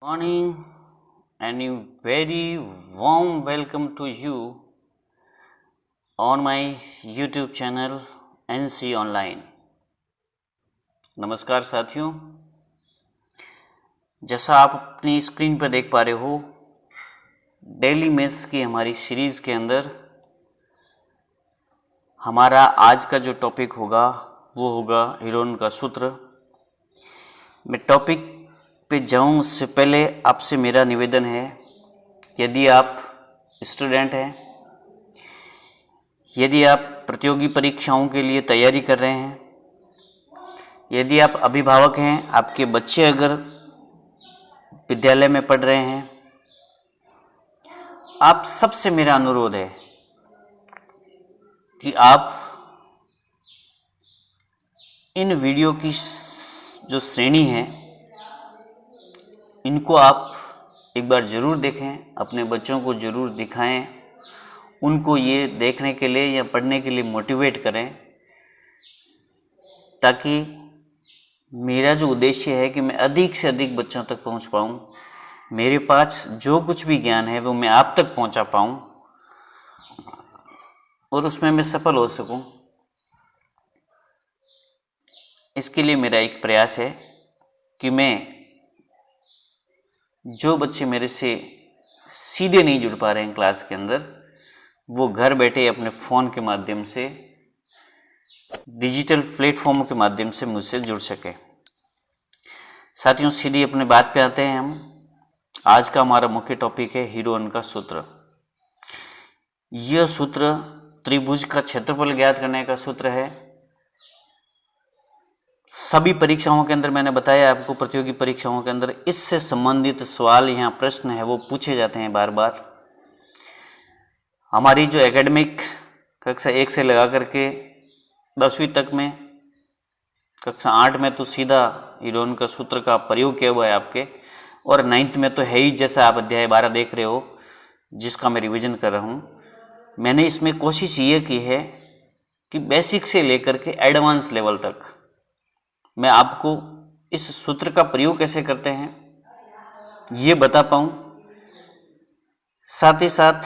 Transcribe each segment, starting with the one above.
Morning and a very warm welcome to you on my YouTube channel NC Online। नमस्कार साथियों, जैसा आप अपनी स्क्रीन पर देख पा रहे हो, डेली मैथ्स की हमारी सीरीज के अंदर हमारा आज का जो टॉपिक होगा वो होगा हीरोन का सूत्र। मैं टॉपिक पे जाऊं उससे पहले आपसे मेरा निवेदन है कि यदि आप स्टूडेंट हैं, यदि आप प्रतियोगी परीक्षाओं के लिए तैयारी कर रहे हैं, यदि आप अभिभावक हैं, आपके बच्चे अगर विद्यालय में पढ़ रहे हैं, आप सबसे मेरा अनुरोध है कि आप इन वीडियो की जो श्रेणी है इनको आप एक बार ज़रूर देखें, अपने बच्चों को ज़रूर दिखाएं, उनको ये देखने के लिए या पढ़ने के लिए मोटिवेट करें, ताकि मेरा जो उद्देश्य है कि मैं अधिक से अधिक बच्चों तक पहुंच पाऊं, मेरे पास जो कुछ भी ज्ञान है वो मैं आप तक पहुंचा पाऊं और उसमें मैं सफल हो सकूं। इसके लिए मेरा एक प्रयास है कि मैं जो बच्चे मेरे से सीधे नहीं जुड़ पा रहे हैं क्लास के अंदर, वो घर बैठे अपने फ़ोन के माध्यम से, डिजिटल प्लेटफॉर्म के माध्यम से मुझसे जुड़ सके। साथियों, सीधी अपने बात पे आते हैं हम। आज का हमारा मुख्य टॉपिक है हीरोन का सूत्र। यह सूत्र त्रिभुज का क्षेत्रफल ज्ञात करने का सूत्र है। सभी परीक्षाओं के अंदर मैंने बताया आपको, प्रतियोगी परीक्षाओं के अंदर इससे संबंधित सवाल, यहाँ प्रश्न है वो पूछे जाते हैं बार बार। हमारी जो एकेडमिक कक्षा 1 से लगा करके 10वीं तक में, कक्षा 8 में तो सीधा हीरोन का सूत्र का प्रयोग किया हुआ है आपके, और 9th में तो है ही, जैसा आप अध्याय 12 देख रहे हो जिसका मैं रिवीजन कर रहा हूँ। मैंने इसमें कोशिश ये की है कि बेसिक से लेकर के एडवांस लेवल तक मैं आपको इस सूत्र का प्रयोग कैसे करते हैं ये बता पाऊँ, साथ ही साथ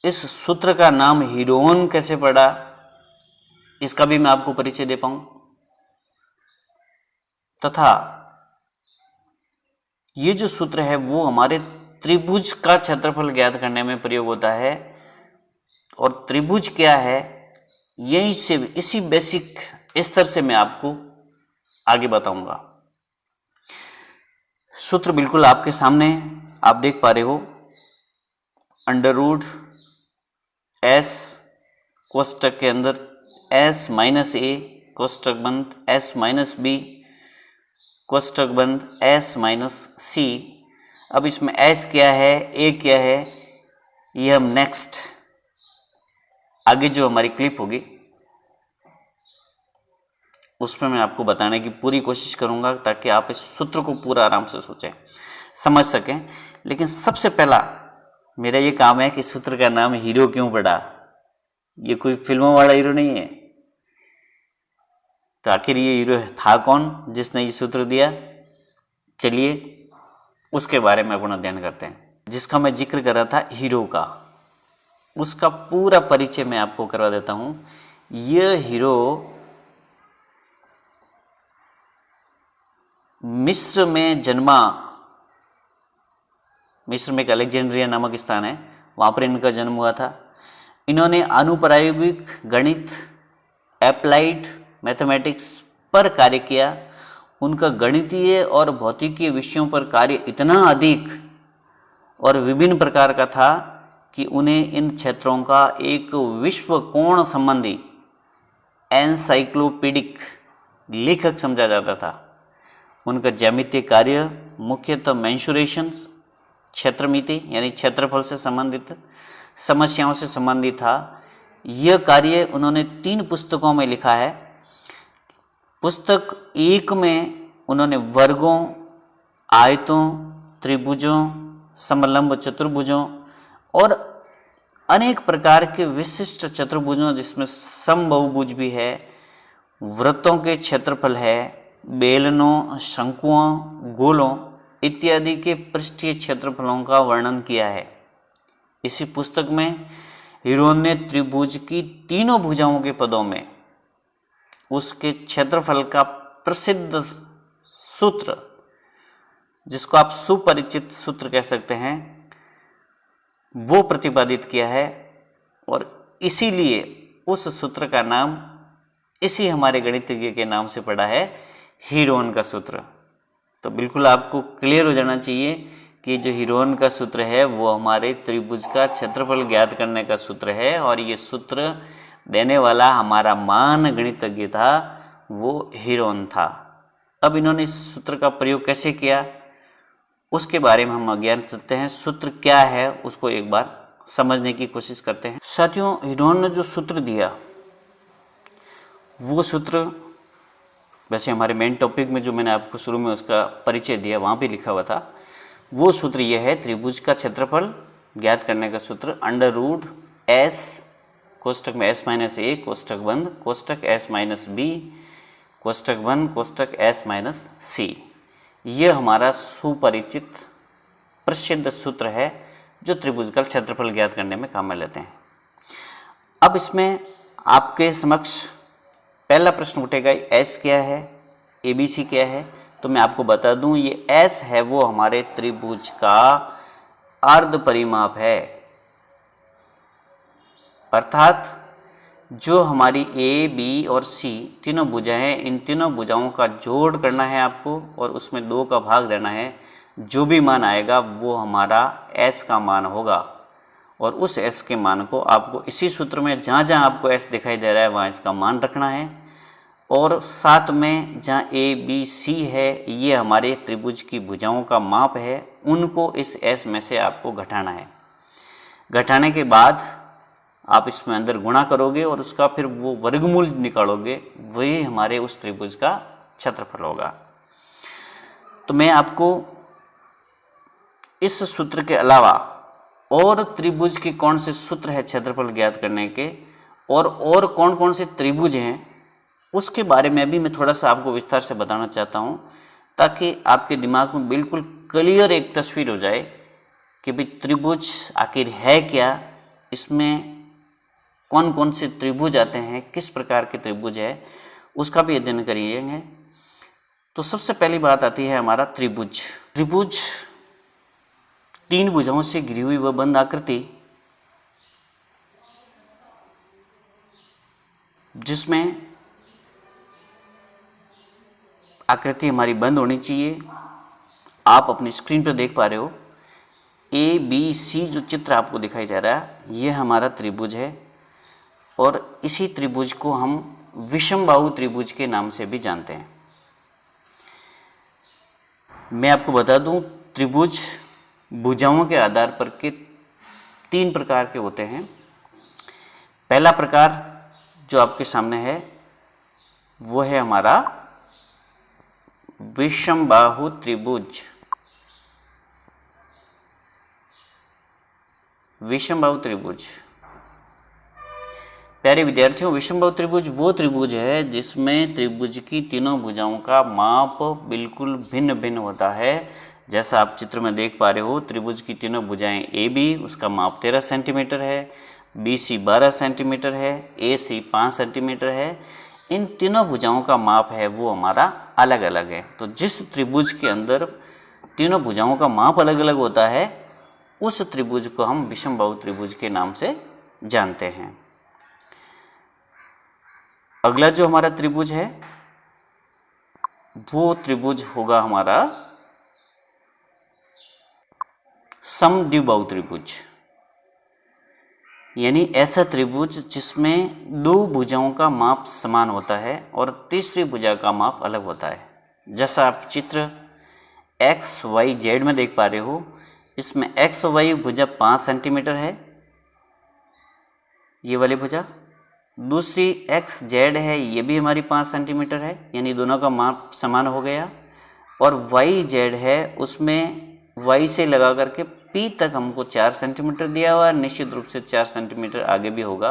इस सूत्र का नाम हीरोन कैसे पड़ा इसका भी मैं आपको परिचय दे पाऊँ, तथा ये जो सूत्र है वो हमारे त्रिभुज का क्षेत्रफल ज्ञात करने में प्रयोग होता है। और त्रिभुज क्या है, यहीं से, इसी बेसिक स्तर से मैं आपको आगे बताऊंगा। सूत्र बिल्कुल आपके सामने आप देख पा रहे हो। अंडर रूट एस कोष्टक के अंदर एस माइनस ए कोष्टक बंद एस माइनस बी कोष्टक बंद एस माइनस सी। अब इसमें एस क्या है, ए क्या है, ये हम नेक्स्ट आगे जो हमारी क्लिप होगी उसमें मैं आपको बताने की पूरी कोशिश करूंगा, ताकि आप इस सूत्र को पूरा आराम से सोचें, समझ सकें। लेकिन सबसे पहला मेरा ये काम है कि सूत्र का नाम हीरो क्यों पड़ा। ये कोई फिल्मों वाला हीरो नहीं है, तो आखिर ये हीरो था कौन जिसने ये सूत्र दिया। चलिए उसके बारे में अपना ध्यान करते हैं। जिसका मैं जिक्र कर रहा था हीरो का, उसका पूरा परिचय मैं आपको करवा देता हूं। यह हीरो मिस्र में जन्मा। मिस्र में एक अलेक्जेंड्रिया नामक स्थान है, वहाँ पर इनका जन्म हुआ था। इन्होंने अनुप्रायोगिक गणित, एप्लाइड मैथमेटिक्स पर कार्य किया। उनका गणितीय और भौतिकीय विषयों पर कार्य इतना अधिक और विभिन्न प्रकार का था कि उन्हें इन क्षेत्रों का एक विश्व कोण संबंधी एनसाइक्लोपीडिक लेखक समझा जाता था। उनका ज्यामितीय कार्य मुख्यतः मेंसुरेशंस, क्षेत्रमिति यानी क्षेत्रफल से संबंधित समस्याओं से संबंधित था। यह कार्य उन्होंने 3 पुस्तकों में लिखा है। पुस्तक 1 में उन्होंने वर्गों, आयतों, त्रिभुजों, समलंब चतुर्भुजों और अनेक प्रकार के विशिष्ट चतुर्भुजों, जिसमें समबहुभुज भी है, वृत्तों के क्षेत्रफल है, बेलनों, शंकुओं, गोलों इत्यादि के पृष्ठीय क्षेत्रफलों का वर्णन किया है। इसी पुस्तक में हीरोन ने त्रिभुज की तीनों भुजाओं के पदों में उसके क्षेत्रफल का प्रसिद्ध सूत्र, जिसको आप सुपरिचित सूत्र कह सकते हैं, वो प्रतिपादित किया है और इसीलिए उस सूत्र का नाम इसी हमारे गणितज्ञ के नाम से पड़ा है, हीरोन का सूत्र। तो बिल्कुल आपको क्लियर हो जाना चाहिए कि जो हीरोन का सूत्र है वो हमारे त्रिभुज का क्षेत्रफल ज्ञात करने का सूत्र है और ये सूत्र देने वाला हमारा महान गणितज्ञ था, वो हीरोन था। अब इन्होंने इस सूत्र का प्रयोग कैसे किया उसके बारे में हम अज्ञात करते हैं। सूत्र क्या है उसको एक बार समझने की कोशिश करते हैं। साथियों, हीरोन ने जो सूत्र दिया वो सूत्र वैसे हमारे मेन टॉपिक में जो मैंने आपको शुरू में उसका परिचय दिया वहाँ भी लिखा हुआ था। वो सूत्र यह है, त्रिभुज का क्षेत्रफल ज्ञात करने का सूत्र अंडर रूट एस कोष्टक में s माइनस ए कोष्टक बंद कोष्टक s माइनस बी कोष्टक बंद कोष्टक s माइनस सी। ये हमारा सुपरिचित प्रसिद्ध सूत्र है जो त्रिभुज का क्षेत्रफल ज्ञात करने में काम में लेते हैं। अब इसमें आपके समक्ष पहला प्रश्न उठेगा, s क्या है, ABC क्या है। तो मैं आपको बता दूं, ये S है वो हमारे त्रिभुज का अर्ध परिमाप है, अर्थात जो हमारी A, B और C तीनों भुजाएं हैं, इन तीनों भुजाओं का जोड़ करना है आपको और उसमें 2 का भाग देना है। जो भी मान आएगा वो हमारा S का मान होगा और उस S के मान को आपको इसी सूत्र में जहाँ जहाँ आपको S दिखाई दे रहा है वहाँ इसका मान रखना है और साथ में जहाँ A, B, C है ये हमारे त्रिभुज की भुजाओं का माप है, उनको इस S में से आपको घटाना है। घटाने के बाद आप इसमें अंदर गुणा करोगे और उसका फिर वो वर्गमूल निकालोगे, वही हमारे उस त्रिभुज का क्षेत्रफल होगा। तो मैं आपको इस सूत्र के अलावा और त्रिभुज के कौन से सूत्र है क्षेत्रफल ज्ञात करने के और कौन कौन से त्रिभुज हैं उसके बारे में भी मैं थोड़ा सा आपको विस्तार से बताना चाहता हूँ, ताकि आपके दिमाग में बिल्कुल क्लियर एक तस्वीर हो जाए कि भाई त्रिभुज आखिर है क्या, इसमें कौन कौन से त्रिभुज आते हैं, किस प्रकार के त्रिभुज है, उसका भी अध्ययन करिएंगे। तो सबसे पहली बात आती है हमारा त्रिभुज। त्रिभुज 3 भुजाओं से घिरी हुई वह बंद आकृति जिसमें आकृति हमारी बंद होनी चाहिए। आप अपनी स्क्रीन पर देख पा रहे हो ABC जो चित्र आपको दिखाई दे रहा है ये हमारा त्रिभुज है और इसी त्रिभुज को हम विषमबाहु त्रिभुज के नाम से भी जानते हैं। मैं आपको बता दूं, त्रिभुज भुजाओं के आधार पर के 3 प्रकार के होते हैं। पहला प्रकार जो आपके सामने है वो है हमारा विषमबाहु त्रिभुज। विषमबाहु त्रिभुज, प्यारे विद्यार्थियों, विषमबाहु त्रिभुज वो त्रिभुज है जिसमें त्रिभुज की तीनों भुजाओं का माप बिल्कुल भिन्न भिन्न होता है। जैसा आप चित्र में देख पा रहे हो, त्रिभुज की तीनों भुजाएं AB उसका माप 13 सेंटीमीटर है, BC 12 सेंटीमीटर है, AC 5 सेंटीमीटर है। इन तीनों भुजाओं का माप है वो हमारा अलग अलग है। तो जिस त्रिभुज के अंदर तीनों भुजाओं का माप अलग अलग होता है उस त्रिभुज को हम विषमबाहु त्रिभुज के नाम से जानते हैं। अगला जो हमारा त्रिभुज है वो त्रिभुज होगा हमारा समद्विबाहु त्रिभुज, यानी ऐसा त्रिभुज जिसमें 2 भुजाओं का माप समान होता है और तीसरी भुजा का माप अलग होता है। जैसा आप चित्र XYZ में देख पा रहे हो, इसमें XY भुजा 5 सेंटीमीटर है, ये वाली भुजा। दूसरी XZ है, ये भी हमारी 5 सेंटीमीटर है, यानी दोनों का माप समान हो गया। और YZ है, उसमें Y से लगा करके P तक हमको 4 सेंटीमीटर दिया हुआ है, निश्चित रूप से 4 सेंटीमीटर आगे भी होगा,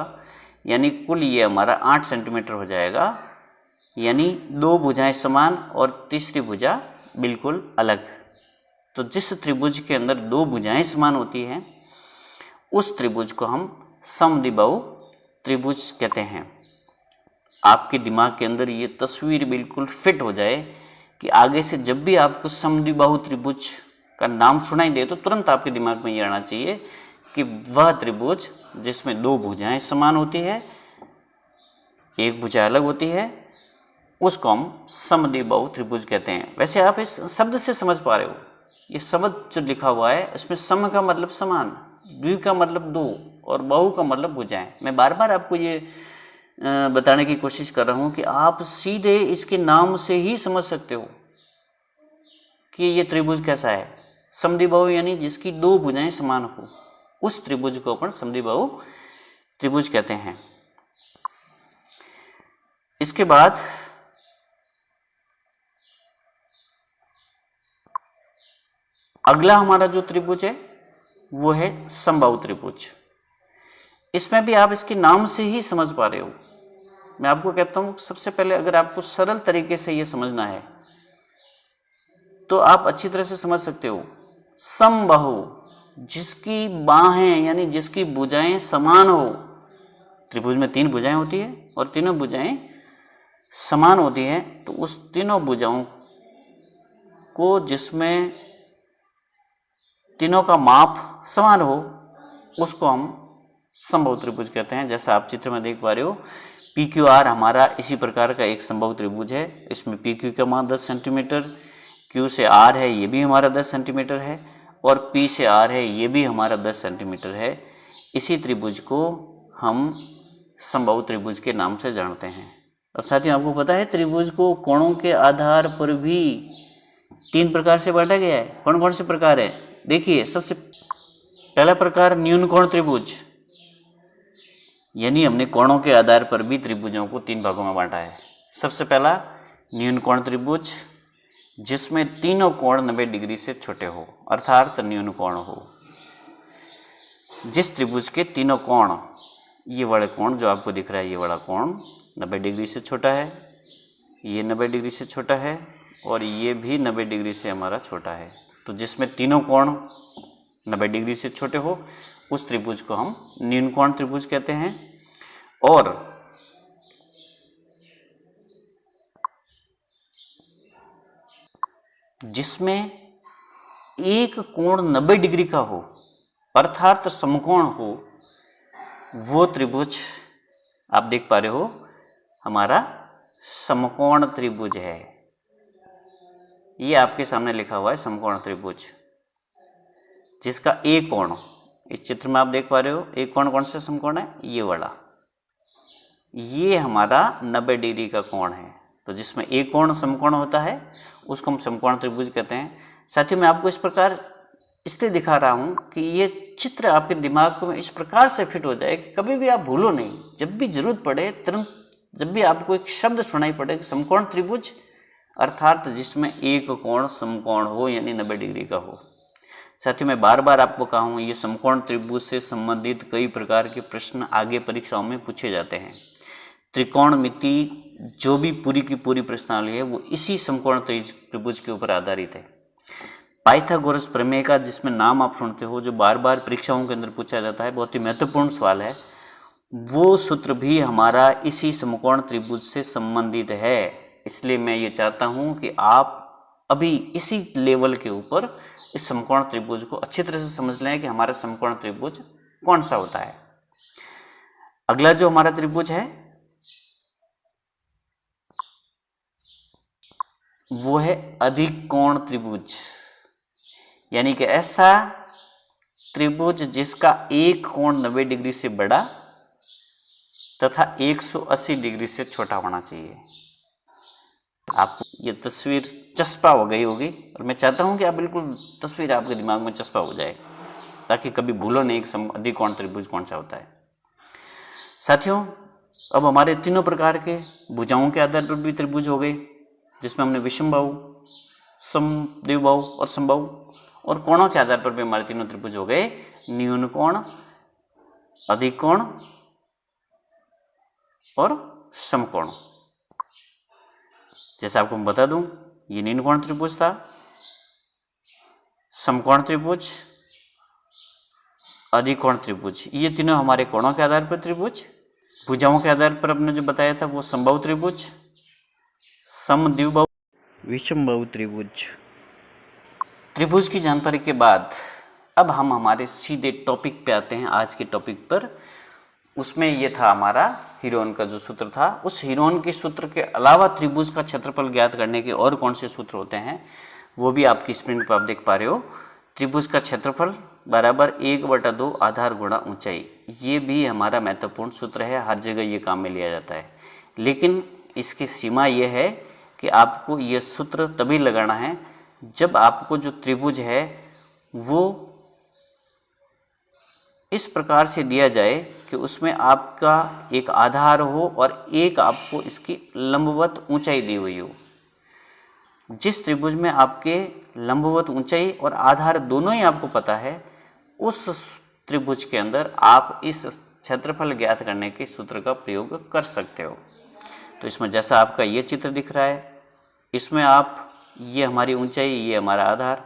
यानी कुल ये हमारा 8 सेंटीमीटर हो जाएगा। यानी 2 भुजाएं समान और तीसरी भुजा बिल्कुल अलग। तो जिस त्रिभुज के अंदर दो भुजाएं समान होती हैं उस त्रिभुज को हम समद्विबाहु त्रिभुज कहते हैं। आपके दिमाग के अंदर ये तस्वीर बिल्कुल फिट हो जाए कि आगे से जब भी आपको समद्विबाहु त्रिभुज का नाम सुनाई दे तो तुरंत आपके दिमाग में ये आना चाहिए कि वह त्रिभुज जिसमें दो भुजाएं समान होती है, एक भुजा अलग होती है, उसको हम समद्विबाहु त्रिभुज कहते हैं। वैसे आप इस शब्द से समझ पा रहे हो, ये शब्द जो लिखा हुआ है इसमें सम का मतलब समान, द्वि का मतलब दो और बहु का मतलब भुजाएं। मैं बार बार आपको ये बताने की कोशिश कर रहा हूं कि आप सीधे इसके नाम से ही समझ सकते हो कि ये त्रिभुज कैसा है। समद्विबाहु यानी जिसकी दो भुजाएं समान हो, उस त्रिभुज को अपन समद्विबाहु त्रिभुज कहते हैं। इसके बाद अगला हमारा जो त्रिभुज है वो है समबाहु त्रिभुज। इसमें भी आप इसके नाम से ही समझ पा रहे हो। मैं आपको कहता हूं सबसे पहले अगर आपको सरल तरीके से ये समझना है तो आप अच्छी तरह से समझ सकते हो। समबाहु जिसकी बाहें यानी जिसकी भुजाएं समान हो, त्रिभुज में तीन भुजाएं होती है और तीनों भुजाएं समान होती है, तो उस तीनों भुजाओं को जिसमें तीनों का माप समान हो उसको हम समबाहु त्रिभुज कहते हैं। जैसा आप चित्र में देख पा रहे हो, पी क्यू आर हमारा इसी प्रकार का एक समबाहु त्रिभुज है। इसमें पी क्यू का मान 10 सेंटीमीटर, क्यू से आर है ये भी हमारा 10 सेंटीमीटर है और पी से आर है ये भी हमारा 10 सेंटीमीटर है। इसी त्रिभुज को हम समबाहु त्रिभुज के नाम से जानते हैं। और साथियों आपको पता है त्रिभुज को कोणों के आधार पर भी तीन प्रकार से बांटा गया है। कौन कौन से प्रकार है? देखिए, सबसे पहला प्रकार न्यून कोण त्रिभुज, यानी हमने कोणों के आधार पर भी त्रिभुजों को तीन भागों में बांटा है। सबसे पहला न्यून कोण त्रिभुज जिसमें तीनों कोण 90 डिग्री से छोटे हो अर्थात न्यून कोण हो। जिस त्रिभुज के तीनों कोण, ये वाला कोण जो आपको दिख रहा है, ये वाला कोण 90 डिग्री से छोटा है, ये 90 डिग्री से छोटा है और ये भी 90 डिग्री से हमारा छोटा है। तो जिसमें तीनों कोण 90 डिग्री से छोटे हो उस त्रिभुज को हम न्यून कोण त्रिभुज कहते हैं। और जिसमें एक कोण 90 डिग्री का हो अर्थात समकोण हो, वो त्रिभुज आप देख पा रहे हो हमारा समकोण त्रिभुज है। ये आपके सामने लिखा हुआ है समकोण त्रिभुज, जिसका एक कोण, इस चित्र में आप देख पा रहे हो एक कोण कौन सा समकोण है? ये वाला, ये हमारा 90 डिग्री का कोण है। तो जिसमें एक कोण समकोण होता है उसको हम समकोण त्रिभुज कहते हैं। साथियों मैं आपको इस प्रकार इसलिए दिखा रहा हूं कि ये चित्र आपके दिमाग में इस प्रकार से फिट हो जाए कि कभी भी आप भूलो नहीं। जब भी जरूरत पड़े तुरंत, जब भी आपको एक शब्द सुनाई पड़े समकोण त्रिभुज अर्थात जिसमें एक कोण समकोण हो यानी 90 डिग्री का हो। साथियों मैं बार बार आपको कहा हूं, ये समकोण त्रिभुज से संबंधित कई प्रकार के प्रश्न आगे परीक्षाओं में पूछे जाते हैं। त्रिकोणमिति जो भी पूरी की पूरी प्रश्नावली है वो इसी समकोण त्रिभुज के ऊपर आधारित है। पाइथागोरस प्रमेय का जिसमें नाम आप सुनते हो, जो बार बार परीक्षाओं के अंदर पूछा जाता है, बहुत ही महत्वपूर्ण सवाल है, वो सूत्र भी हमारा इसी समकोण त्रिभुज से संबंधित है। इसलिए मैं ये चाहता हूं कि आप अभी इसी लेवल के ऊपर इस समकोण त्रिभुज को अच्छी तरह से समझ लें कि हमारा समकोण त्रिभुज कौन सा होता है। अगला जो हमारा त्रिभुज है वो है अधिक कोण त्रिभुज, यानी कि ऐसा त्रिभुज जिसका एक कोण 90 डिग्री से बड़ा तथा 180 डिग्री से छोटा होना चाहिए। आपको ये तस्वीर चस्पा हो गई होगी और मैं चाहता हूं कि आप बिल्कुल तस्वीर आपके दिमाग में चस्पा हो जाए ताकि कभी भूलो नहीं एक अधिक कोण त्रिभुज कौन सा होता है। साथियों अब हमारे तीनों प्रकार के भुजाओं के आधार पर भी त्रिभुज हो गए, जिसमें हमने विषमबाहु, समद्विबाहु और समबाहु, और कोणों के आधार पर भी हमारे तीनों त्रिभुज हो गए न्यून कोण, अधिक कोण और समकोण। जैसे आपको मैं बता दूं, ये न्यून कोण त्रिभुज था, समकोण त्रिभुज, अधिकोण त्रिभुज, ये तीनों हमारे कोणों के आधार पर त्रिभुज। भुजाओं के आधार पर हमने जो बताया था वो समबाहु त्रिभुज, समद्विबाहु, विषमबाहु त्रिभुज। त्रिभुज की जानकारी के बाद अब हम हमारे सीधे टॉपिक पे आते हैं, आज के टॉपिक पर। उसमें ये था हमारा हीरोन का जो सूत्र था, उस हीरोन के सूत्र के अलावा त्रिभुज का क्षेत्रफल ज्ञात करने के और कौन से सूत्र होते हैं वो भी आपकी स्क्रीन पर आप देख पा रहे हो। त्रिभुज का क्षेत्रफल बराबर 1/2 आधार गुणा ऊंचाई, ये भी हमारा महत्वपूर्ण सूत्र है, हर जगह ये काम में लिया जाता है। लेकिन इसकी सीमा ये है कि आपको ये सूत्र तभी लगाना है जब आपको जो त्रिभुज है वो इस प्रकार से दिया जाए कि उसमें आपका एक आधार हो और एक आपको इसकी लंबवत ऊंचाई दी हुई हो। जिस त्रिभुज में आपके लंबवत ऊंचाई और आधार दोनों ही आपको पता है, उस त्रिभुज के अंदर आप इस क्षेत्रफल ज्ञात करने के सूत्र का प्रयोग कर सकते हो। तो इसमें जैसा आपका ये चित्र दिख रहा है, इसमें आप ये हमारी ऊंचाई, ये हमारा आधार,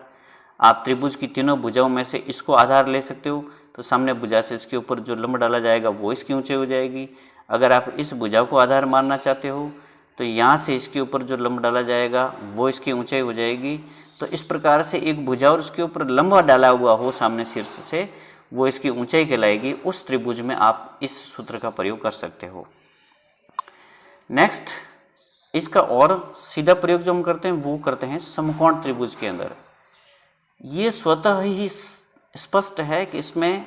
आप त्रिभुज की तीनों भुजाओं में से इसको आधार ले सकते हो। तो सामने भुजा से इसके ऊपर जो लंब डाला जाएगा वो इसकी ऊंचाई हो जाएगी। अगर आप इस भुजा को आधार मानना चाहते हो तो यहाँ से इसके ऊपर जो लंब डाला जाएगा वो इसकी ऊंचाई हो जाएगी। तो इस प्रकार से एक भुजा और उसके ऊपर लंब डाला हुआ हो सामने शीर्ष से, वो इसकी ऊंचाई कहलाएगी। उस त्रिभुज में आप इस सूत्र का प्रयोग कर सकते हो। नेक्स्ट, इसका और सीधा प्रयोग जो हम करते हैं वो करते हैं समकोण त्रिभुज के अंदर। ये स्वतः ही स्पष्ट है कि इसमें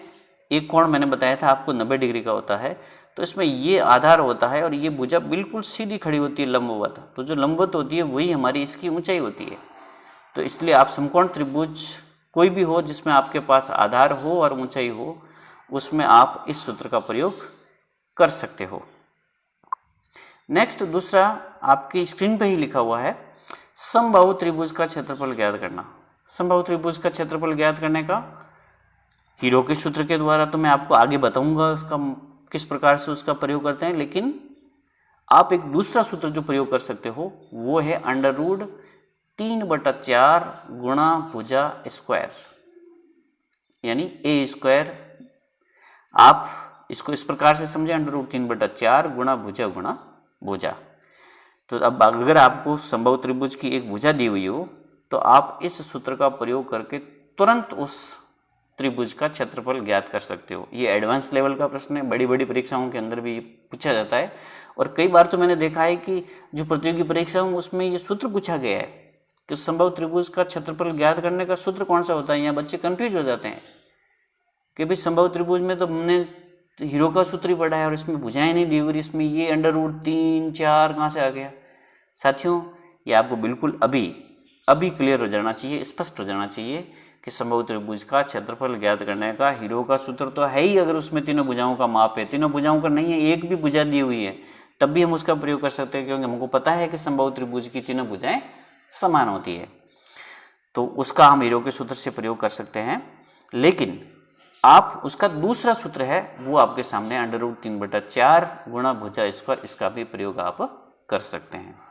एक कोण मैंने बताया था आपको 90 डिग्री का होता है, तो इसमें ये आधार होता है और ये भुजा बिल्कुल सीधी खड़ी होती है लंबवत। तो जो लंबवत होती है वही हमारी इसकी ऊंचाई होती है। तो इसलिए आप समकोण त्रिभुज कोई भी हो जिसमें आपके पास आधार हो और ऊंचाई हो, उसमें आप इस सूत्र का प्रयोग कर सकते हो। नेक्स्ट, दूसरा आपकी स्क्रीन पे ही लिखा हुआ है, समबाहु त्रिभुज का क्षेत्रफल ज्ञात करना। समबाहु त्रिभुज का क्षेत्रफल ज्ञात करने का हीरो के सूत्र के द्वारा तो मैं आपको आगे बताऊंगा उसका किस प्रकार से उसका प्रयोग करते हैं, लेकिन आप एक दूसरा सूत्र जो प्रयोग कर सकते हो वो है √3/4 गुणा भुजा स्क्वायर, यानी ए स्क्वायर। आप इसको इस प्रकार से समझें, √3/4 गुणा भुजा। तो अब अगर आपको समबाहु त्रिभुज की एक भुजा दी हुई हो तो आप इस सूत्र का प्रयोग करके तुरंत उस त्रिभुज का क्षेत्रफल ज्ञात कर सकते हो। ये एडवांस लेवल का प्रश्न है, बड़ी बड़ी परीक्षाओं के अंदर भी पूछा जाता है। और कई बार तो मैंने देखा है कि जो प्रतियोगी परीक्षाओं उसमें ये सूत्र पूछा गया है कि समबाहु त्रिभुज का क्षेत्रफल ज्ञात करने का सूत्र कौन सा होता है। यहाँ बच्चे कंफ्यूज हो जाते हैं कि भाई समबाहु त्रिभुज में तो हमने हीरो का सूत्र ही पढ़ा है और इसमें भुजाएं नहीं दी हुई, इसमें ये √3/4 कहाँ से आ गया। साथियों, ये आपको बिल्कुल अभी क्लियर हो जाना चाहिए, स्पष्ट हो जाना चाहिए कि समबाहु त्रिभुज का क्षेत्रफल ज्ञात करने का हीरो का सूत्र तो है ही। अगर उसमें तीनों भुजाओं का माप है, तीनों भुजाओं का नहीं है, एक भी भुजा दी हुई है, तब भी हम उसका प्रयोग कर सकते हैं, क्योंकि हमको पता है कि समबाहु त्रिभुज की तीनों भुजाएं समान होती है। तो उसका हम हीरो के सूत्र से प्रयोग कर सकते हैं। लेकिन आप उसका दूसरा सूत्र है वो आपके सामने √3/4 गुणा भुजा स्क्वायर, इसका भी प्रयोग आप कर सकते हैं।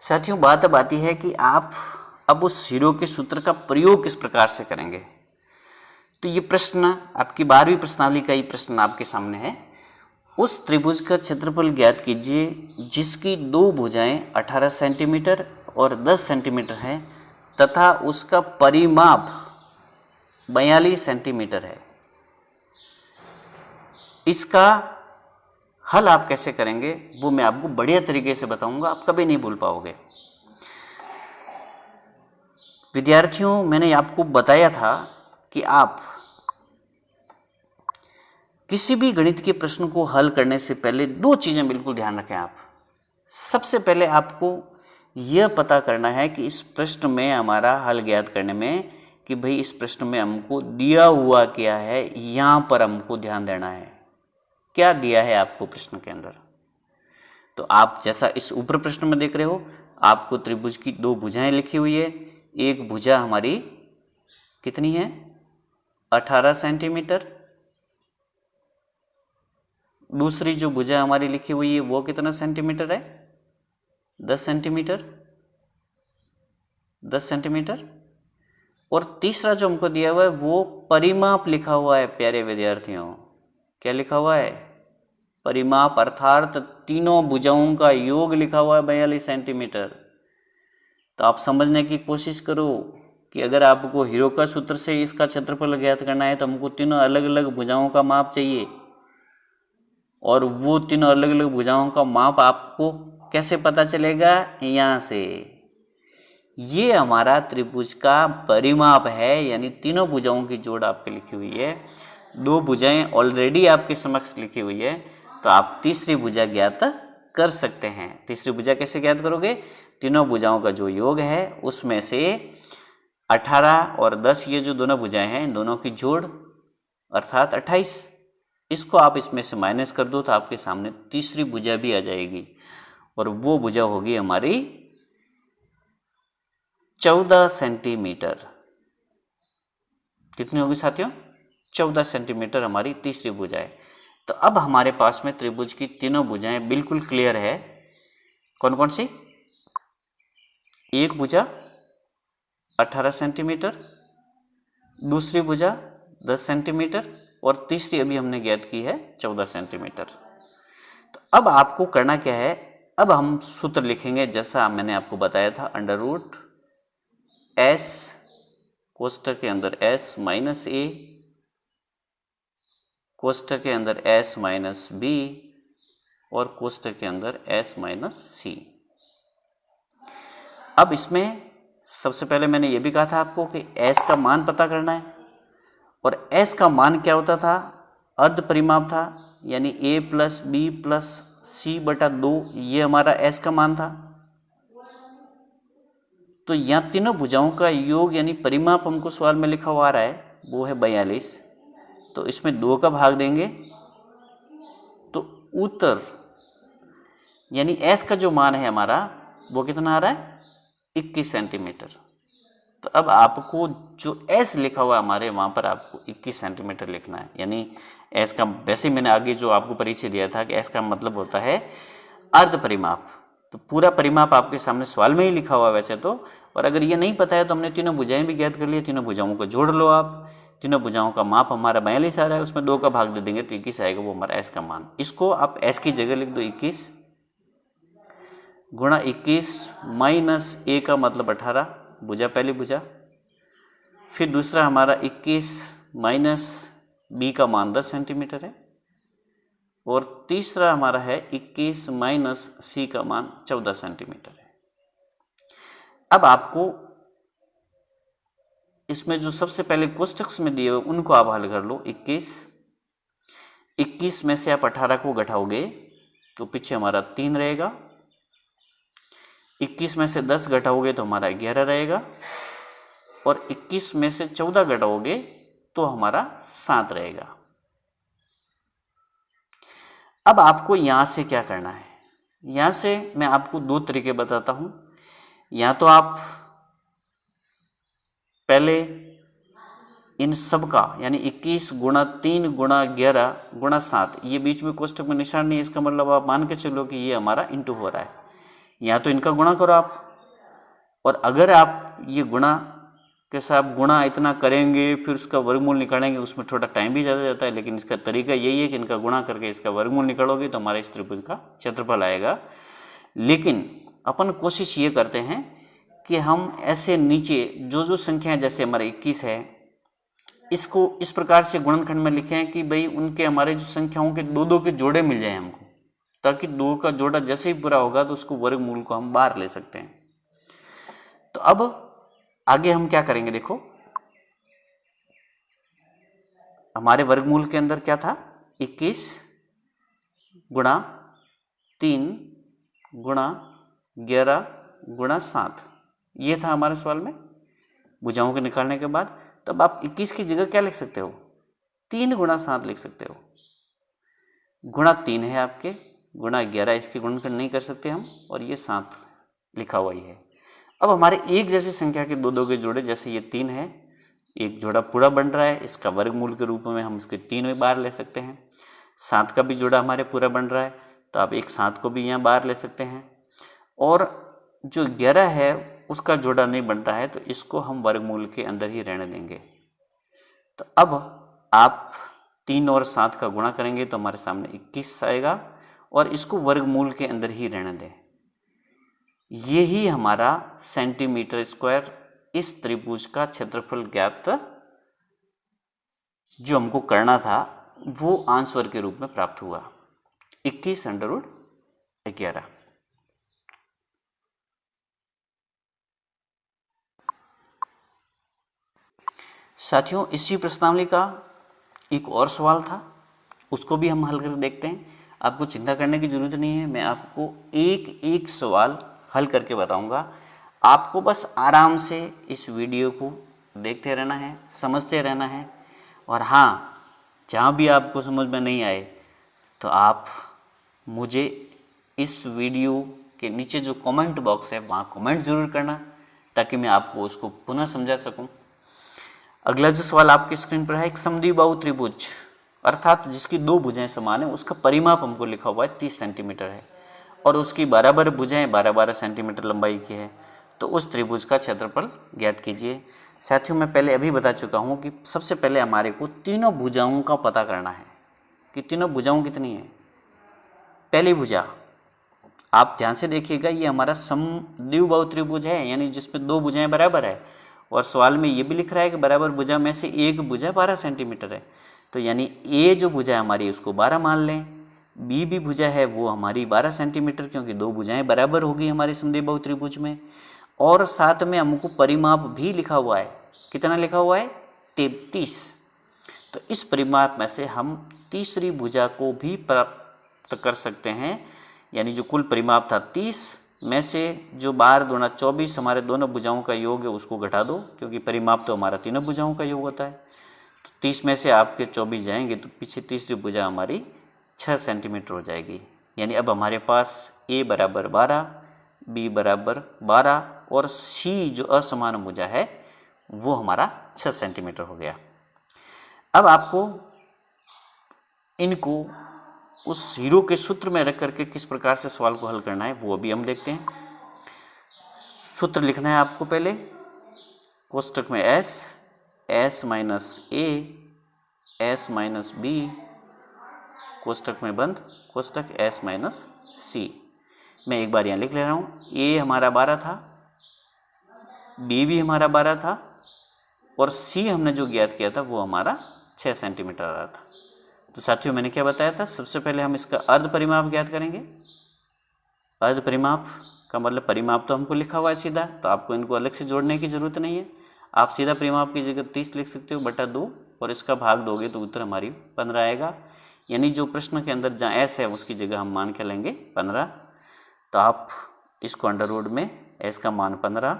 साथियों, बात अब आती है कि आप अब उस हीरो के सूत्र का प्रयोग किस प्रकार से करेंगे। तो ये प्रश्न आपकी 12वीं प्रश्नावली का ही प्रश्न आपके सामने है। उस त्रिभुज का क्षेत्रफल ज्ञात कीजिए जिसकी दो भुजाएं 18 सेंटीमीटर और 10 सेंटीमीटर हैं तथा उसका परिमाप 42 सेंटीमीटर है। इसका हल आप कैसे करेंगे वो मैं आपको बढ़िया तरीके से बताऊंगा, आप कभी नहीं भूल पाओगे। विद्यार्थियों, मैंने आपको बताया था कि आप किसी भी गणित के प्रश्न को हल करने से पहले 2 चीजें बिल्कुल ध्यान रखें। आप सबसे पहले आपको यह पता करना है कि इस प्रश्न में हमारा हल ज्ञात करने में कि भाई इस प्रश्न में हमको दिया हुआ क्या है, यहां पर हमको ध्यान देना है। क्या दिया है आपको प्रश्न के अंदर। तो आप जैसा इस ऊपर प्रश्न में देख रहे हो, आपको त्रिभुज की 2 भुजाएं लिखी हुई है। एक भुजा हमारी कितनी है, 18 सेंटीमीटर। दूसरी जो भुजा हमारी लिखी हुई है वो कितना सेंटीमीटर है, 10 सेंटीमीटर। 10 सेंटीमीटर। और तीसरा जो हमको दिया हुआ है वो परिमाप लिखा हुआ है प्यारे विद्यार्थियों। क्या लिखा हुआ है? परिमाप, अर्थात तीनों भुजाओं का योग लिखा हुआ है 42 सेंटीमीटर। तो आप समझने की कोशिश करो कि अगर आपको हीरो का सूत्र से इसका क्षेत्रफल ज्ञात करना है तो हमको तीनों अलग अलग भुजाओं का माप चाहिए, और वो तीनों अलग अलग भुजाओं का माप आपको कैसे पता चलेगा? यहाँ से। ये हमारा त्रिभुज का परिमाप है, यानी तीनों भुजाओं की जोड़ आपके लिखी हुई है। दो भुजाएं ऑलरेडी आपके समक्ष लिखी हुई है, तो आप तीसरी भुजा ज्ञात कर सकते हैं। तीसरी भुजा कैसे ज्ञात करोगे? तीनों भुजाओं का जो योग है उसमें से 18 और 10 ये जो दोनों भुजाएं हैं, इन दोनों की जोड़ अर्थात 28, इसको आप इसमें से माइनस कर दो तो आपके सामने तीसरी भुजा भी आ जाएगी, और वो भुजा होगी हमारी 14 सेंटीमीटर। कितनी होगी साथियों? 14 सेंटीमीटर हमारी तीसरी भुजा है। तो अब हमारे पास में त्रिभुज की तीनों भुजाएं बिल्कुल क्लियर है। कौन कौन सी? एक भुजा 18 सेंटीमीटर, दूसरी भुजा 10 सेंटीमीटर, और तीसरी अभी हमने ज्ञात की है 14 सेंटीमीटर। तो अब आपको करना क्या है? अब हम सूत्र लिखेंगे जैसा मैंने आपको बताया था, अंडर रूट एस कोष्ठक के अंदर एस माइनस ए, कोष्ठक के अंदर एस माइनस बी, और कोष्ठक के अंदर एस माइनस सी। अब इसमें सबसे पहले मैंने ये भी कहा था आपको कि एस का मान पता करना है, और एस का मान क्या होता था? अर्ध परिमाप था, यानी ए प्लस बी प्लस सी बटा 2, ये हमारा एस का मान था। तो यहाँ तीनों भुजाओं का योग यानी परिमाप हमको सवाल में लिखा हुआ आ रहा है, वो है 42। तो इसमें 2 का भाग देंगे तो उत्तर यानी एस का जो मान है हमारा वो कितना आ रहा है? 21 सेंटीमीटर। तो अब आपको जो एस लिखा हुआ है हमारे वहाँ पर आपको 21 सेंटीमीटर लिखना है। यानी एस का, वैसे मैंने आगे जो आपको परिचय दिया था कि एस का मतलब होता है अर्ध परिमाप। तो पूरा परिमाप आपके सामने सवाल में ही लिखा हुआ है वैसे तो, और अगर ये नहीं पता है तो हमने तीनों भुजाएं भी ज्ञात कर ली। तीनों भुजाओं को जोड़ लो आप। तीनों भुजाओं का माप हमारा 42 आ रहा है, उसमें 2 का भाग दे देंगे तो 21 आएगा, वो हमारा एस का मान। इसको आप एस की जगह लिख दो 21 गुणा 21 माइनस ए का मतलब 18, भुजा पहली भुजा। फिर दूसरा हमारा 21 माइनस बी का मान 10 सेंटीमीटर है, और तीसरा हमारा है 21 माइनस सी का मान 14 सेंटीमीटर है। अब आपको इसमें जो सबसे पहले कोष्ठक में दिए हुए उनको आप हल कर लो। 21 में से आप 18 को घटाओगे तो पीछे हमारा 3 रहेगा। 21 में से 10 घटाओगे तो हमारा 11 रहेगा, और 21 में से 14 घटाओगे तो हमारा 7 रहेगा। अब आपको यहाँ से क्या करना है? यहाँ से मैं आपको 2 तरीके बताता हूँ। या तो आप पहले इन सब का यानी 21 गुणा 3 गुणा 11 गुणा 7, ये बीच में कोष्ठक में निशान नहीं है, इसका मतलब आप मान के चलो कि ये हमारा इंटू हो रहा है। या तो इनका गुणा करो आप, और अगर आप ये गुणा के साथ गुणा इतना करेंगे फिर उसका वर्गमूल निकालेंगे, उसमें थोड़ा टाइम भी ज़्यादा जाता है, लेकिन इसका तरीका यही है कि इनका गुणा करके इसका वर्गमूल निकालोगे तो हमारे इस त्रिभुज का क्षेत्रफल आएगा। लेकिन अपन कोशिश ये करते हैं कि हम ऐसे नीचे जो संख्याएं, जैसे हमारे 21 है, इसको इस प्रकार से गुणनखंड में लिखें कि भाई उनके हमारे जो संख्याओं के 2-2 के जोड़े मिल जाए हमको, ताकि 2 का जोड़ा जैसे ही पूरा होगा तो उसको वर्गमूल को हम बाहर ले सकते हैं। तो अब आगे हम क्या करेंगे? देखो हमारे वर्गमूल के अंदर क्या था? 21 गुणा 3 गुणा 11 गुणा 7, ये था हमारे सवाल में भुजाओं के निकालने के बाद। तब आप 21 की जगह क्या लिख सकते हो? 3 गुणा 7 लिख सकते हो। गुणा 3 है आपके, गुणा 11, इसकी गुणनखंड नहीं कर सकते हम, और ये 7 लिखा हुआ ही है। अब हमारे एक जैसी संख्या के 2-2 के जोड़े, जैसे ये 3 है, एक जोड़ा पूरा बन रहा है, इसका वर्गमूल के रूप में हम इसके 3 में बाहर ले सकते हैं। 7 का भी जोड़ा हमारे पूरा बन रहा है, तो आप एक 7 को भी यहाँ बाहर ले सकते हैं। और जो 11 है उसका जोड़ा नहीं बन रहा है, तो इसको हम वर्गमूल के अंदर ही रहने देंगे। तो अब आप 3 और 7 का गुणा करेंगे तो हमारे सामने 21 आएगा, और इसको वर्गमूल के अंदर ही रहने दें। यही हमारा सेंटीमीटर स्क्वायर इस त्रिभुज का क्षेत्रफल ज्ञात जो हमको करना था वो आंसर के रूप में प्राप्त हुआ, 21√11। साथियों, इसी प्रश्नावली का एक और सवाल था, उसको भी हम हल कर देखते हैं। आपको चिंता करने की ज़रूरत नहीं है, मैं आपको एक एक सवाल हल करके बताऊंगा। आपको बस आराम से इस वीडियो को देखते रहना है, समझते रहना है, और हाँ, जहाँ भी आपको समझ में नहीं आए तो आप मुझे इस वीडियो के नीचे जो कमेंट बॉक्स है वहाँ कमेंट ज़रूर करना, ताकि मैं आपको उसको पुनः समझा सकूं। अगला जो सवाल आपकी स्क्रीन पर है, एक समद्विबाहु त्रिभुज अर्थात जिसकी 2 भुजाएं समान है, उसका परिमाप हमको लिखा हुआ है 30 सेंटीमीटर है, और उसकी बराबर भुजाएं 12-12 सेंटीमीटर लंबाई की है, तो उस त्रिभुज का क्षेत्रफल ज्ञात कीजिए। साथियों, मैं पहले अभी बता चुका हूँ कि सबसे पहले हमारे को तीनों भुजाओं का पता करना है कि तीनों भुजाओं कितनी है। पहली भुजा आप ध्यान से देखिएगा, ये हमारा समद्विबाहु त्रिभुज है, यानी जिसमें 2 भुजाएं बराबर है, और सवाल में ये भी लिख रहा है कि बराबर भुजा में से एक भुजा 12 सेंटीमीटर है, तो यानी ए जो भुजा हमारी उसको 12 मान लें। बी भी भुजा है वो हमारी 12 सेंटीमीटर, क्योंकि 2 भुजाएं बराबर होगी हमारे समद्विबाहु त्रिभुज में, और साथ में हमको परिमाप भी लिखा हुआ है। कितना लिखा हुआ है? 33। तो इस परिमाप में से हम तीसरी भुजा को भी प्राप्त कर सकते हैं, यानी जो कुल परिमाप था 30 में से जो 12 दूना 24 हमारे दोनों भुजाओं का योग है उसको घटा दो, क्योंकि परिमाप तो हमारा तीनों भुजाओं का योग होता है। तो 30 में से आपके 24 जाएंगे तो पीछे तीसरी भुजा हमारी 6 सेंटीमीटर हो जाएगी। यानी अब हमारे पास ए बराबर 12, बी बराबर 12 और सी जो असमान भुजा है वो हमारा 6 सेंटीमीटर हो गया। अब आपको इनको उस हीरो के सूत्र में रख करके किस प्रकार से सवाल को हल करना है वो भी हम देखते हैं। सूत्र लिखना है आपको पहले, कोष्टक में s माइनस ए, s माइनस बी, कोष्टक में बंद, कोष्टक s माइनस सी। मैं एक बार यहाँ लिख ले रहा हूँ, a हमारा 12 था, b भी हमारा 12 था, और c हमने जो ज्ञात किया था वो हमारा 6 सेंटीमीटर आ रहा था। तो साथियों, मैंने क्या बताया था, सबसे पहले हम इसका अर्ध परिमाप ज्ञात करेंगे। अर्ध परिमाप का मतलब परिमाप तो हमको लिखा हुआ है सीधा, तो आपको इनको अलग से जोड़ने की जरूरत नहीं है। आप सीधा परिमाप की जगह 30 लिख सकते हो बटा 2, और इसका भाग दोगे तो उत्तर हमारी 15 आएगा। यानी जो प्रश्न के अंदर जहाँ एस है उसकी जगह हम मान के लेंगे 15। तो आप इसको अंडर रूट में एस का मान 15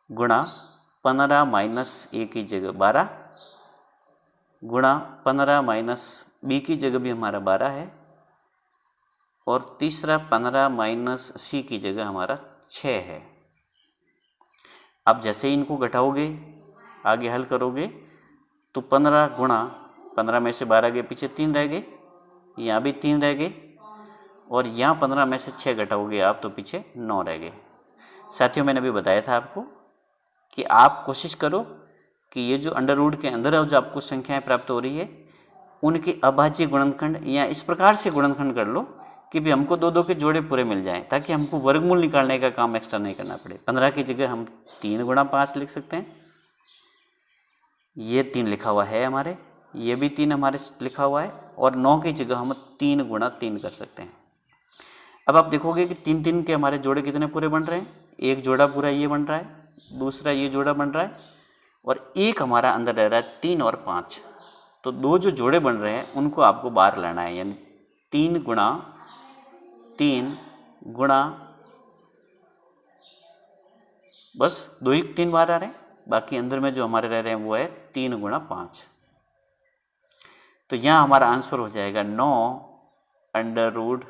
गुणा 15 माइनस ए की जगह 12 गुणा 15 माइनस बी की जगह भी हमारा 12 है, और तीसरा 15 माइनस सी की जगह हमारा 6 है। अब जैसे ही इनको घटाओगे आगे हल करोगे तो 15 गुणा 15 में से 12 के पीछे 3 रह गए, यहाँ भी 3 रह गए, और यहाँ 15 में से 6 घटाओगे आप तो पीछे 9 रह गए। साथियों, मैंने अभी बताया था आपको कि आप कोशिश करो कि ये जो अंडर रूट के अंदर जो आपको संख्याएं प्राप्त हो रही है उनके अभाज्य गुणनखंड या इस प्रकार से गुणनखंड कर लो कि भी हमको 2-2 के जोड़े पूरे मिल जाएं, ताकि हमको वर्गमूल निकालने का काम एक्स्ट्रा नहीं करना पड़े। 15 की जगह हम 3 गुणा 5 लिख सकते हैं, ये 3 लिखा हुआ है हमारे, ये भी 3 हमारे लिखा हुआ है, और 9 की जगह हम 3 गुणा 3 कर सकते हैं। अब आप देखोगे कि 3-3 के हमारे जोड़े कितने पूरे बन रहे हैं, एक जोड़ा पूरा ये बन रहा है, दूसरा ये जोड़ा बन रहा है, और एक हमारा अंदर रह रहा है 3 और 5। तो 2 जो जोड़े बन रहे हैं उनको आपको बाहर लाना है, यानी 3 गुणा 3 गुणा, बस 2 ही 3 बार आ रहे हैं, बाकी अंदर में जो हमारे रह रहे हैं वो है 3 गुणा 5। तो यहाँ हमारा आंसर हो जाएगा 9 अंडर रूट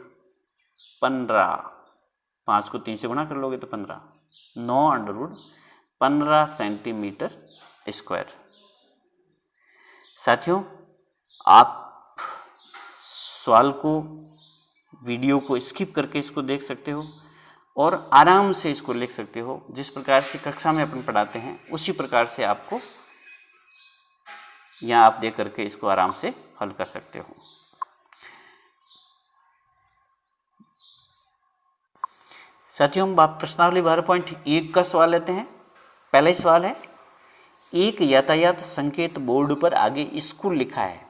15, 5 को 3 से गुणा कर लोगे तो 15, 9 अंडर रूट 15 सेंटीमीटर स्क्वायर। साथियों, आप सवाल को वीडियो को स्किप करके इसको देख सकते हो, और आराम से इसको लिख सकते हो। जिस प्रकार से कक्षा में अपन पढ़ाते हैं उसी प्रकार से आपको यहाँ आप देख करके इसको आराम से हल कर सकते हो। साथियों, हम प्रश्नावली 12.1 का सवाल लेते हैं। पहला ही सवाल है, एक यातायात संकेत बोर्ड पर आगे स्कूल लिखा है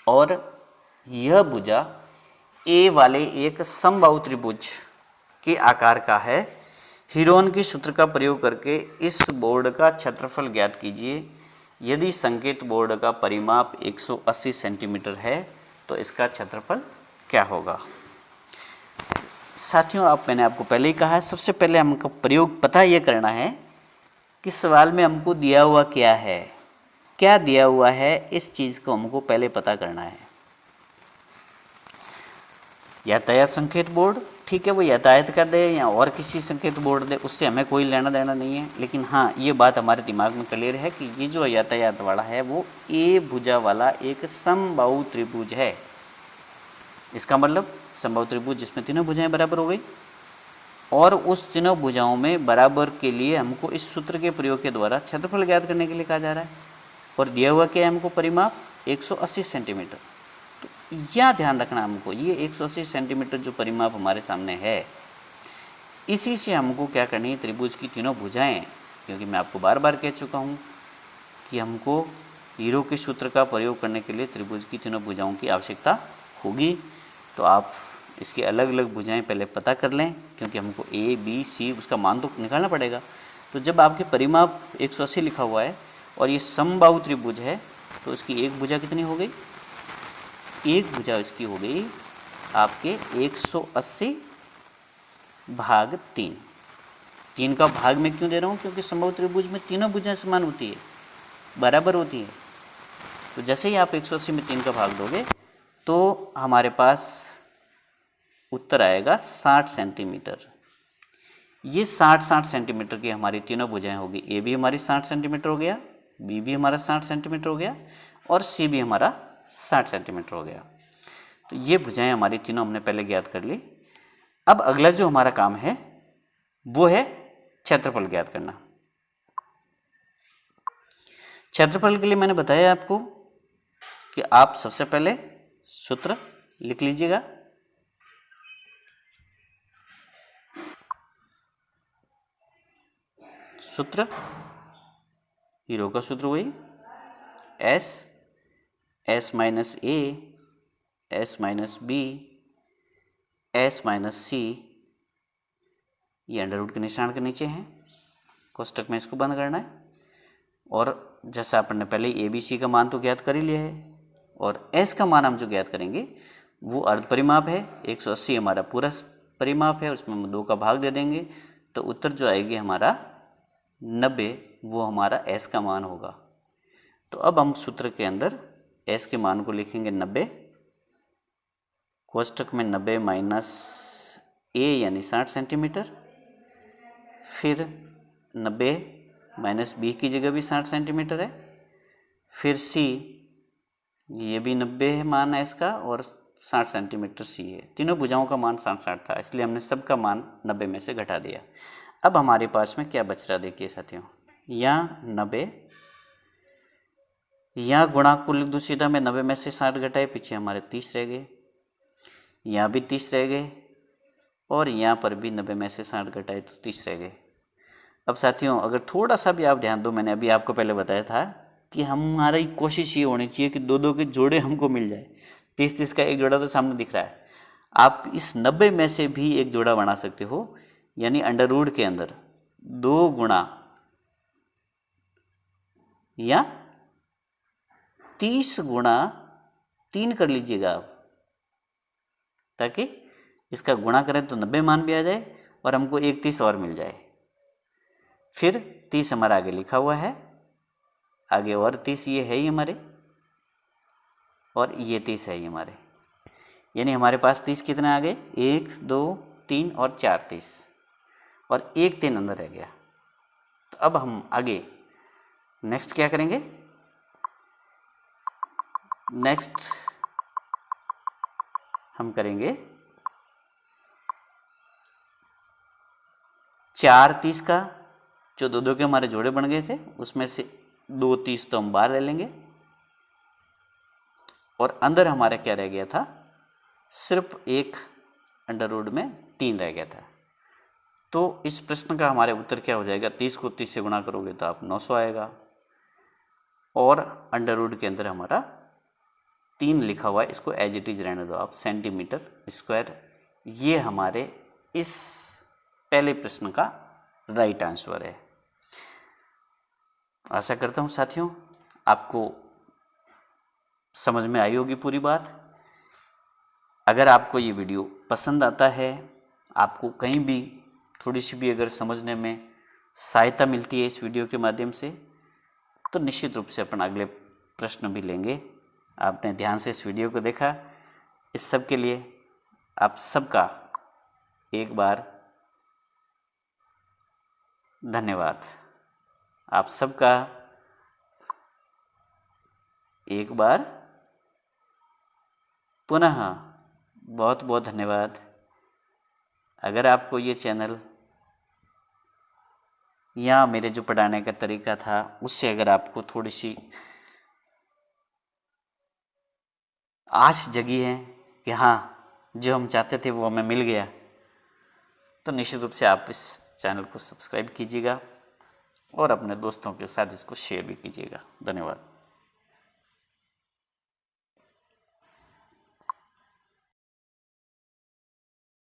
और यह भुजा ए वाले एक समबाहु त्रिभुज के आकार का है। हीरोन के सूत्र का प्रयोग करके इस बोर्ड का क्षेत्रफल ज्ञात कीजिए। यदि संकेत बोर्ड का परिमाप 180 सेंटीमीटर है तो इसका क्षेत्रफल क्या होगा। साथियों, मैंने आपको पहले ही कहा है, सबसे पहले हमको प्रयोग पता यह करना है कि सवाल में हमको दिया हुआ क्या है, क्या दिया हुआ है, इस चीज़ को हमको पहले पता करना है। यातायात संकेत बोर्ड, ठीक है, वो यातायात का दे या और किसी संकेत बोर्ड दे, उससे हमें कोई लेना देना नहीं है। लेकिन हाँ, ये बात हमारे दिमाग में क्लियर है कि ये जो यातायात वाला है वो ए भुजा वाला एक समबाहु त्रिभुज है। इसका मतलब समबाहु त्रिभुज जिसमें तीनों भुजाएं बराबर हो गई, और उस तीनों भुजाओं में बराबर के लिए हमको इस सूत्र के प्रयोग के द्वारा क्षेत्रफल ज्ञात करने के लिए कहा जा रहा है। और दिया हुआ क्या है हमको, परिमाप 180 सेंटीमीटर। तो यह ध्यान रखना हमको, ये 180 सेंटीमीटर जो परिमाप हमारे सामने है, इसी से हमको क्या करनी है, त्रिभुज की तीनों भुजाएं, क्योंकि मैं आपको बार बार कह चुका हूँ कि हमको हीरो के सूत्र का प्रयोग करने के लिए त्रिभुज की तीनों भुजाओं की आवश्यकता होगी। तो आप इसकी अलग अलग भुजाएं पहले पता कर लें, क्योंकि हमको ए बी सी उसका मान तो निकालना पड़ेगा। तो जब आपके परिमाप 180 लिखा हुआ है और ये समबाहु त्रिभुज है, तो इसकी एक भुजा कितनी हो गई, एक भुजा इसकी हो गई आपके 180 भाग 3। 3 का भाग में क्यों दे रहा हूँ, क्योंकि समबाहु त्रिभुज में तीनों भुजाएं समान होती है, बराबर होती है। तो जैसे ही आप 180 में 3 का भाग दोगे तो हमारे पास उत्तर आएगा 60 सेंटीमीटर। ये 60 सेंटीमीटर की हमारी तीनों भुजाएं होगी। ए भी हमारी 60 सेंटीमीटर हो गया, बी भी हमारा 60 सेंटीमीटर हो गया, और सी भी हमारा 60 सेंटीमीटर हो गया। तो ये भुजाएं हमारी तीनों हमने पहले ज्ञात कर ली। अब अगला जो हमारा काम है वो है क्षेत्रफल ज्ञात करना। क्षेत्रफल के लिए मैंने बताया आपको कि आप सबसे पहले सूत्र लिख लीजिएगा। सूत्र, हीरो का सूत्र वही S minus A, S minus B, S minus C, ये अंडर रूट के निशान के नीचे हैं, कोष्टक में इसको बंद करना है। और जैसा अपन ने पहले ए बी सी का मान तो ज्ञात कर ही लिया है, और एस का मान हम जो ज्ञात करेंगे वो अर्ध परिमाप है। 180 हमारा पूरा परिमाप है, उसमें हम 2 का भाग दे देंगे, तो उत्तर जो आएगी हमारा 90, वो हमारा एस का मान होगा। तो अब हम सूत्र के अंदर एस के मान को लिखेंगे 90, कोष्टक में 90 माइनस ए यानी 60 सेंटीमीटर, फिर 90 माइनस बी की जगह भी 60 सेंटीमीटर है, फिर सी, ये भी 90 है मान है इसका, और 60 सेंटीमीटर सी है। तीनों भुजाओं का मान 60 था, इसलिए हमने सबका मान 90 में से घटा दिया। अब हमारे पास में क्या बच रहा देखिए साथियों, यहाँ 90, यहाँ गुणा को लिख दो सीधा, में 90 में से 60 घटाए, पीछे हमारे 30 रह गए, यहाँ भी 30 रह गए, और यहाँ पर भी 90 में से 60 घटाए तो 30 रह गए। अब साथियों अगर थोड़ा सा भी आप ध्यान दो, मैंने अभी आपको पहले बताया था कि हमारी कोशिश ये होनी चाहिए कि 2-2 के जोड़े हमको मिल जाए। 30-30 का एक जोड़ा तो सामने दिख रहा है, आप इस 90 में से भी एक जोड़ा बना सकते हो, यानी अंडर रूट के अंदर 2 गुणा या 30 गुणा 3 कर लीजिएगा आप, ताकि इसका गुणा करें तो 90 मान भी आ जाए और हमको एक 30 और मिल जाए। फिर 30 हमारा आगे लिखा हुआ है, आगे और 30 ये है ही हमारे, और ये 30 है ही हमारे, यानी हमारे पास 30 कितने आ गए, 1 2 3 और 4 30, और एक 3 अंदर रह गया। तो अब हम आगे नेक्स्ट क्या करेंगे, नेक्स्ट हम करेंगे 4 30 का जो दो दो के हमारे जोड़े बन गए थे उसमें से 2 30 तो हम बाहर ले लेंगे और अंदर हमारे क्या रह गया था, सिर्फ एक अंडर रूट में 3 रह गया था। तो इस प्रश्न का हमारे उत्तर क्या हो जाएगा, 30 को 30 से गुणा करोगे तो आप 900 आएगा और अंडर रूट के अंदर हमारा 3 लिखा हुआ है, इसको एज इट इज रहने दो आप, सेंटीमीटर स्क्वायर। ये हमारे इस पहले प्रश्न का राइट आंसर है। आशा करता हूँ साथियों आपको समझ में आई होगी पूरी बात। अगर आपको ये वीडियो पसंद आता है, आपको कहीं भी थोड़ी सी भी अगर समझने में सहायता मिलती है इस वीडियो के माध्यम से, तो निश्चित रूप से अपन अगले प्रश्न भी लेंगे। आपने ध्यान से इस वीडियो को देखा, इस सब के लिए आप सबका एक बार धन्यवाद। आप सबका एक बार पुनः बहुत बहुत धन्यवाद। अगर आपको ये चैनल या मेरे जो पढ़ाने का तरीका था उससे अगर आपको थोड़ी सी आश जगी है कि हाँ जो हम चाहते थे वो हमें मिल गया, तो निश्चित रूप से आप इस चैनल को सब्सक्राइब कीजिएगा और अपने दोस्तों के साथ इसको शेयर भी कीजिएगा। धन्यवाद।